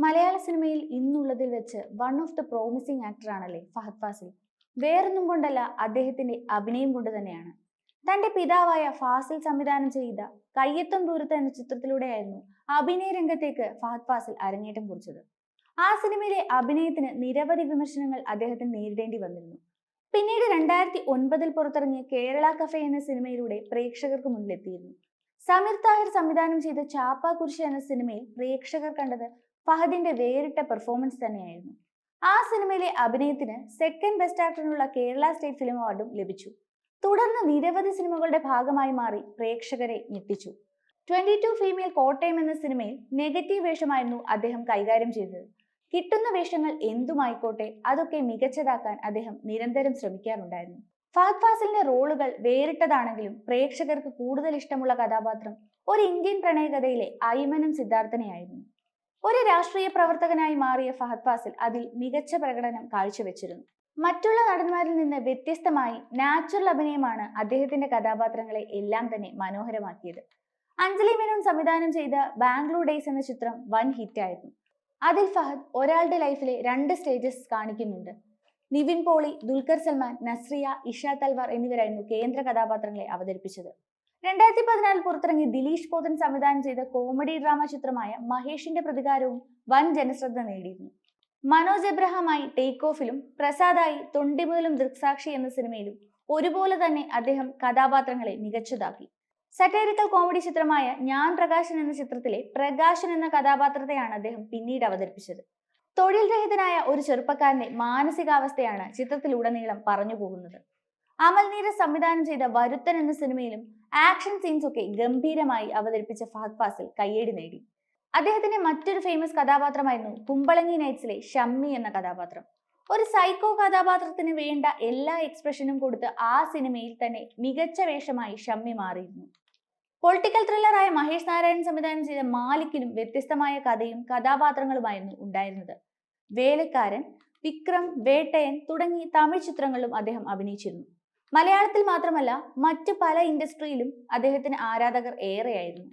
മലയാള സിനിമയിൽ ഇന്നുള്ളതിൽ വെച്ച് one of the promising actor ആണല്ലേ ഫഹദ് ഫാസിൽ. വേറൊന്നും കൊണ്ടല്ല, അദ്ദേഹത്തിന്റെ അഭിനയം കൊണ്ട് തന്നെയാണ്. തന്റെ പിതാവായ ഫാസിൽ സംവിധാനം ചെയ്ത കയ്യെത്തും ദൂരത്ത് എന്ന ചിത്രത്തിലൂടെയായിരുന്നു അഭിനയ രംഗത്തേക്ക് ഫഹദ് ഫാസിൽ അരങ്ങേറ്റം കുറിച്ചത്. ആ സിനിമയിലെ അഭിനയത്തിന് നിരവധി വിമർശനങ്ങൾ അദ്ദേഹത്തിന് നേരിടേണ്ടി വന്നിരുന്നു. പിന്നീട് 2009 പുറത്തിറങ്ങിയ കേരള കഫേ എന്ന സിനിമയിലൂടെ പ്രേക്ഷകർക്ക് മുന്നിലെത്തിയിരുന്നു. സമീർ താഹിർ സംവിധാനം ചെയ്ത ചാപ്പാ കുരിശ് എന്ന സിനിമയിൽ പ്രേക്ഷകർ കണ്ടത് ഫഹദിന്റെ വേറിട്ട പെർഫോമൻസ് തന്നെയായിരുന്നു. ആ സിനിമയിലെ അഭിനയത്തിന് സെക്കൻഡ് ബെസ്റ്റ് ആക്ടറിനുള്ള കേരള സ്റ്റേറ്റ് ഫിലിം അവാർഡും ലഭിച്ചു. തുടർന്ന് നിരവധി സിനിമകളുടെ ഭാഗമായി മാറി പ്രേക്ഷകരെ ഞെട്ടിച്ചു. 22 ഫീമെയിൽ കോട്ടയം എന്ന സിനിമയിൽ നെഗറ്റീവ് വേഷമായിരുന്നു അദ്ദേഹം കൈകാര്യം ചെയ്തത്. കിട്ടുന്ന വേഷങ്ങൾ എന്തുമായിക്കോട്ടെ, അതൊക്കെ മികച്ചതാക്കാൻ അദ്ദേഹം നിരന്തരം ശ്രമിക്കാറുണ്ടായിരുന്നു. ഫഹദ് ഫാസിലിന്റെ റോളുകൾ വേറിട്ടതാണെങ്കിലും പ്രേക്ഷകർക്ക് കൂടുതൽ ഇഷ്ടമുള്ള കഥാപാത്രം ഒരു ഇന്ത്യൻ പ്രണയകഥയിലെ അയ്മനം സിദ്ധാർത്ഥനെയായിരുന്നു. ഒരു രാഷ്ട്രീയ പ്രവർത്തകനായി മാറിയ ഫഹദ് ഫാസിൽ അതിൽ മികച്ച പ്രകടനം കാഴ്ചവെച്ചിരുന്നു. മറ്റുള്ള നടന്മാരിൽ നിന്ന് വ്യത്യസ്തമായി നാച്ചുറൽ അഭിനയമാണ് അദ്ദേഹത്തിന്റെ കഥാപാത്രങ്ങളെ എല്ലാം തന്നെ മനോഹരമാക്കിയത്. അഞ്ജലി മേനോൻ സംവിധാനം ചെയ്ത ബാംഗ്ലൂർ ഡേയ്സ് എന്ന ചിത്രം വൻ ഹിറ്റായിരുന്നു. അതിൽ ഫഹദ് ഒരാളുടെ ലൈഫിലെ 2 സ്റ്റേജസ് കാണിക്കുന്നുണ്ട്. നിവിൻ പോളി, ദുൽഖർ സൽമാൻ, നസ്രിയ, ഇഷ തൽവാർ എന്നിവരായിരുന്നു കേന്ദ്ര കഥാപാത്രങ്ങളെ അവതരിപ്പിച്ചത്. 2014 പുറത്തിറങ്ങി ദിലീഷ് പോത്തൻ സംവിധാനം ചെയ്ത കോമഡി ഡ്രാമ ചിത്രമായ മഹേഷിന്റെ പ്രതികാരവും വൻ ജനശ്രദ്ധ നേടിയിരുന്നു. മനോജ് എബ്രഹാമായി ടേക്ക് ഓഫിലും പ്രസാദായി തൊണ്ടിമുതലും ദൃക്സാക്ഷി എന്ന സിനിമയിലും ഒരുപോലെ തന്നെ അദ്ദേഹം കഥാപാത്രങ്ങളെ മികച്ചതാക്കി. സറ്റൈറിക്കൽ കോമഡി ചിത്രമായ ഞാൻ പ്രകാശൻ എന്ന ചിത്രത്തിലെ പ്രകാശൻ എന്ന കഥാപാത്രത്തെയാണ് അദ്ദേഹം പിന്നീട് അവതരിപ്പിച്ചത്. തൊഴിൽ രഹിതനായ ഒരു ചെറുപ്പക്കാരന്റെ മാനസികാവസ്ഥയാണ് ചിത്രത്തിലുടനീളം പറഞ്ഞു പോകുന്നത്. അമൽ നീരജ് സംവിധാനം ചെയ്ത വരുത്തൻ എന്ന സിനിമയിലും ആക്ഷൻ സീൻസ് ഒക്കെ ഗംഭീരമായി അവതരിപ്പിച്ച ഫഹദ് ഫാസിൽ കയ്യടി നേടി. അദ്ദേഹത്തിന്റെ മറ്റൊരു ഫേമസ് കഥാപാത്രമായിരുന്നു കുമ്പളങ്ങി നൈറ്റ്സിലെ ഷമ്മി എന്ന കഥാപാത്രം. ഒരു സൈക്കോ കഥാപാത്രത്തിന് വേണ്ട എല്ലാ എക്സ്പ്രഷനും കൊടുത്ത് ആ സിനിമയിൽ തന്നെ മികച്ച വേഷമായി ഷമ്മി മാറിയിരുന്നു. പൊളിറ്റിക്കൽ ത്രില്ലറായ മഹേഷ് നാരായണൻ സംവിധാനം ചെയ്ത മാലിക്കിലും വ്യത്യസ്തമായ കഥയും കഥാപാത്രങ്ങളുമായിരുന്നു ഉണ്ടായിരുന്നത്. വേലക്കാരൻ, വിക്രം, വേട്ടയൻ തുടങ്ങി തമിഴ് ചിത്രങ്ങളിലും അദ്ദേഹം അഭിനയിച്ചിരുന്നു. മലയാളത്തിൽ മാത്രമല്ല, മറ്റു പല ഇൻഡസ്ട്രിയിലും അദ്ദേഹത്തിന് ആരാധകർ ഏറെയായിരുന്നു.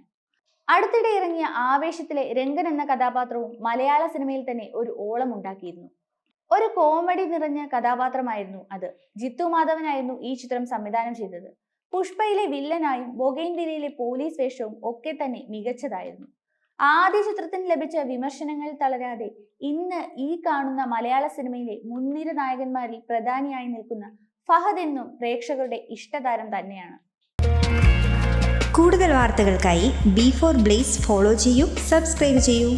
അടുത്തിടെ ഇറങ്ങിയ ആവേശത്തിലെ രംഗൻ എന്ന കഥാപാത്രവും മലയാള സിനിമയിൽ തന്നെ ഒരു ഓളം ഉണ്ടാക്കിയിരുന്നു. ഒരു കോമഡി നിറഞ്ഞ കഥാപാത്രമായിരുന്നു അത്. ജിത്തു മാധവനായിരുന്നു ഈ ചിത്രം സംവിധാനം ചെയ്തത്. പുഷ്പയിലെ വില്ലനായും ബൊഗൈൻവില്ലയിലെ പോലീസ് വേഷവും ഒക്കെ തന്നെ മികച്ചതായിരുന്നു. ആദ്യ ചിത്രത്തിന് ലഭിച്ച വിമർശനങ്ങൾ തളരാതെ ഇന്ന് ഈ കാണുന്ന മലയാള സിനിമയിലെ മുൻനിര നായകന്മാരിൽ പ്രധാനിയായി നിൽക്കുന്ന ഫഹദ് എന്നും പ്രേക്ഷകരുടെ ഇഷ്ടതാരം തന്നെയാണ്. കൂടുതൽ വാർത്തകൾക്കായി B4 Blaze ഫോളോ ചെയ്യൂ, സബ്സ്ക്രൈബ് ചെയ്യൂ.